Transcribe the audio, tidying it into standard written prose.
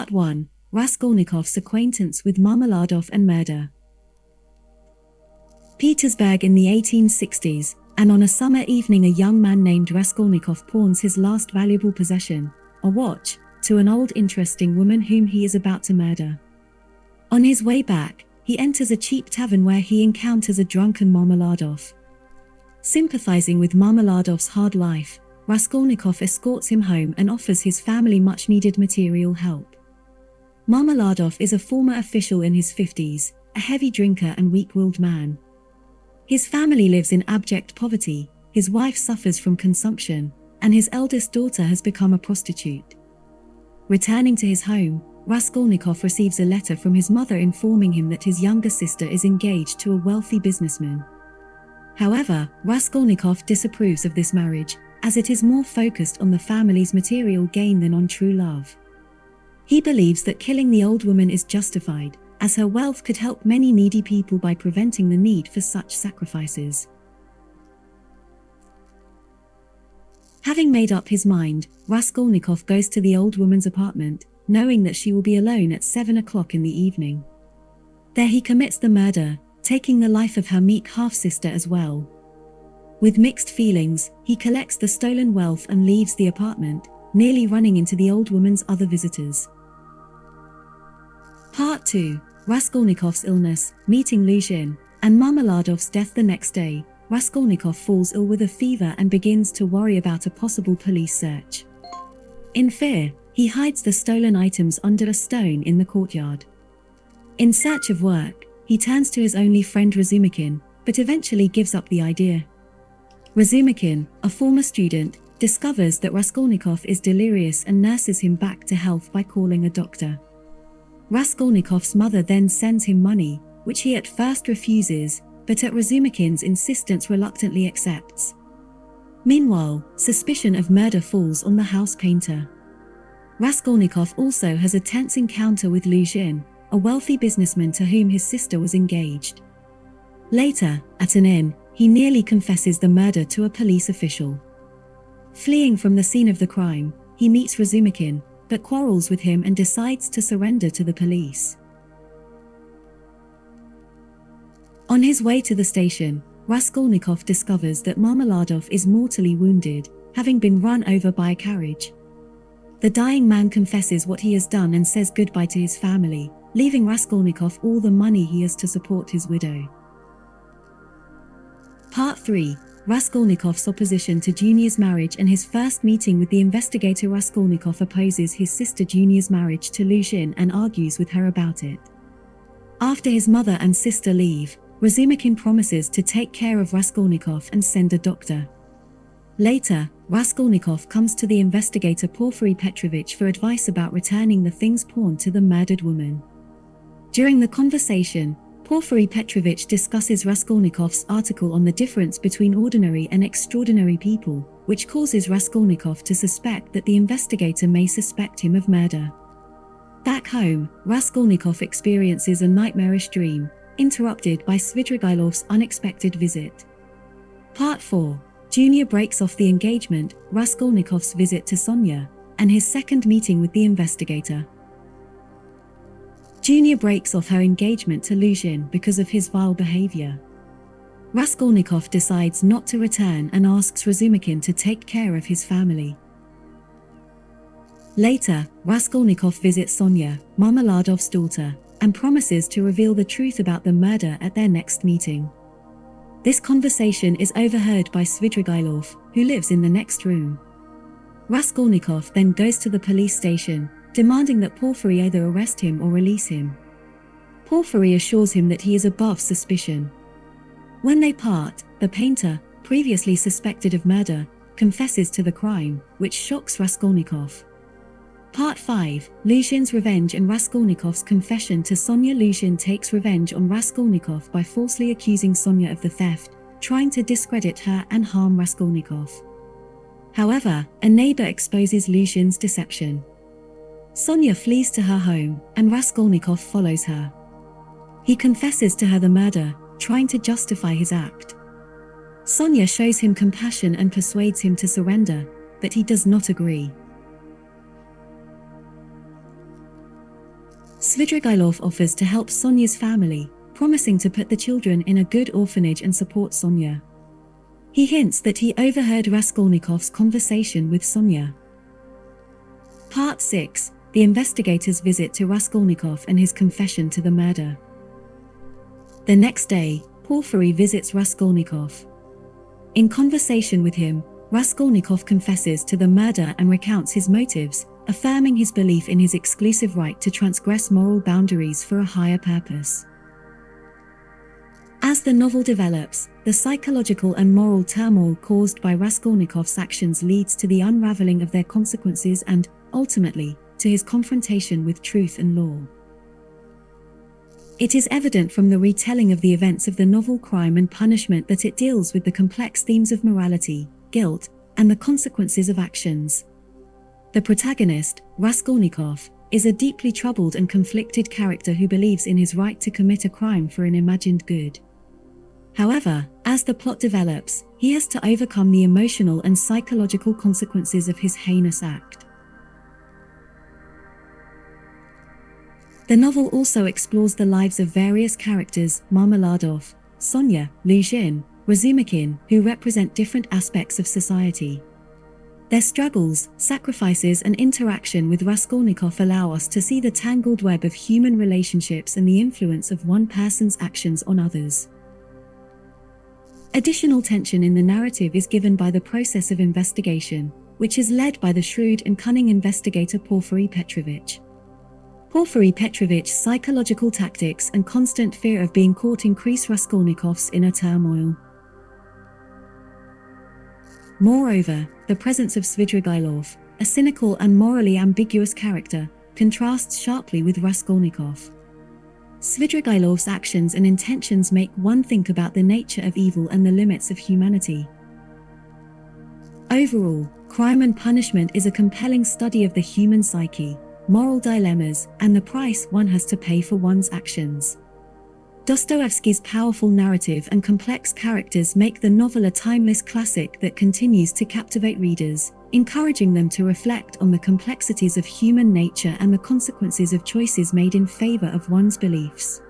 Part 1. Raskolnikov's acquaintance with Marmeladov and murder. Petersburg in the 1860s, and on a summer evening a young man named Raskolnikov pawns his last valuable possession, a watch, to an old interesting woman whom he is about to murder. On his way back, he enters a cheap tavern where he encounters a drunken Marmeladov. Sympathizing with Marmeladov's hard life, Raskolnikov escorts him home and offers his family much-needed material help. Marmeladov is a former official in his 50s, a heavy drinker and weak-willed man. His family lives in abject poverty, his wife suffers from consumption, and his eldest daughter has become a prostitute. Returning to his home, Raskolnikov receives a letter from his mother informing him that his younger sister is engaged to a wealthy businessman. However, Raskolnikov disapproves of this marriage, as it is more focused on the family's material gain than on true love. He believes that killing the old woman is justified, as her wealth could help many needy people by preventing the need for such sacrifices. Having made up his mind, Raskolnikov goes to the old woman's apartment, knowing that she will be alone at 7 o'clock in the evening. There he commits the murder, taking the life of her meek half-sister as well. With mixed feelings, he collects the stolen wealth and leaves the apartment, nearly running into the old woman's other visitors. Part 2. Raskolnikov's illness, meeting Luzhin, and Marmeladov's death. The next day, Raskolnikov falls ill with a fever and begins to worry about a possible police search. In fear, he hides the stolen items under a stone in the courtyard. In search of work, he turns to his only friend Razumikin, but eventually gives up the idea. Razumikin, a former student, discovers that Raskolnikov is delirious and nurses him back to health by calling a doctor. Raskolnikov's mother then sends him money, which he at first refuses, but at Razumikin's insistence reluctantly accepts. Meanwhile, suspicion of murder falls on the house painter. Raskolnikov also has a tense encounter with Luzhin, a wealthy businessman to whom his sister was engaged. Later, at an inn, he nearly confesses the murder to a police official. Fleeing from the scene of the crime, he meets Razumikin, but quarrels with him and decides to surrender to the police. On his way to the station, Raskolnikov discovers that Marmeladov is mortally wounded, having been run over by a carriage. The dying man confesses what he has done and says goodbye to his family, leaving Raskolnikov all the money he has to support his widow. Part 3. Raskolnikov's opposition to Junior's marriage and his first meeting with the investigator. Raskolnikov opposes his sister Junior's marriage to Luzhin and argues with her about it. After his mother and sister leave, Razumikin promises to take care of Raskolnikov and send a doctor. Later, Raskolnikov comes to the investigator Porfiry Petrovich for advice about returning the things pawned to the murdered woman. During the conversation, Porfiry Petrovich discusses Raskolnikov's article on the difference between ordinary and extraordinary people, which causes Raskolnikov to suspect that the investigator may suspect him of murder. Back home, Raskolnikov experiences a nightmarish dream, interrupted by Svidrigailov's unexpected visit. Part 4. Junior breaks off the engagement, Raskolnikov's visit to Sonya, and his second meeting with the investigator. Junior breaks off her engagement to Luzhin because of his vile behavior. Raskolnikov decides not to return and asks Razumikin to take care of his family. Later, Raskolnikov visits Sonya, Marmeladov's daughter, and promises to reveal the truth about the murder at their next meeting. This conversation is overheard by Svidrigailov, who lives in the next room. Raskolnikov then goes to the police station, demanding that Porfiry either arrest him or release him. Porfiry assures him that he is above suspicion. When they part, the painter, previously suspected of murder, confesses to the crime, which shocks Raskolnikov. Part 5. Luzhin's revenge and Raskolnikov's confession to Sonya. Luzhin takes revenge on Raskolnikov by falsely accusing Sonya of the theft, trying to discredit her and harm Raskolnikov. However, a neighbor exposes Luzhin's deception. Sonya flees to her home, and Raskolnikov follows her. He confesses to her the murder, trying to justify his act. Sonya shows him compassion and persuades him to surrender, but he does not agree. Svidrigailov offers to help Sonya's family, promising to put the children in a good orphanage and support Sonya. He hints that he overheard Raskolnikov's conversation with Sonya. Part 6. The investigators' visit to Raskolnikov and his confession to the murder. The next day, Porfiry visits Raskolnikov. In conversation with him, Raskolnikov confesses to the murder and recounts his motives, affirming his belief in his exclusive right to transgress moral boundaries for a higher purpose. As the novel develops, the psychological and moral turmoil caused by Raskolnikov's actions leads to the unraveling of their consequences and, ultimately, to his confrontation with truth and law. It is evident from the retelling of the events of the novel Crime and Punishment that it deals with the complex themes of morality, guilt, and the consequences of actions. The protagonist, Raskolnikov, is a deeply troubled and conflicted character who believes in his right to commit a crime for an imagined good. However, as the plot develops, he has to overcome the emotional and psychological consequences of his heinous act. The novel also explores the lives of various characters: Marmeladov, Sonya, Luzhin, Razumikin, who represent different aspects of society. Their struggles, sacrifices, and interaction with Raskolnikov allow us to see the tangled web of human relationships and the influence of one person's actions on others. Additional tension in the narrative is given by the process of investigation, which is led by the shrewd and cunning investigator Porfiry Petrovich. Porfiry Petrovich's psychological tactics and constant fear of being caught increase Raskolnikov's inner turmoil. Moreover, the presence of Svidrigailov, a cynical and morally ambiguous character, contrasts sharply with Raskolnikov. Svidrigailov's actions and intentions make one think about the nature of evil and the limits of humanity. Overall, Crime and Punishment is a compelling study of the human psyche, moral dilemmas, and the price one has to pay for one's actions. Dostoevsky's powerful narrative and complex characters make the novel a timeless classic that continues to captivate readers, encouraging them to reflect on the complexities of human nature and the consequences of choices made in favor of one's beliefs.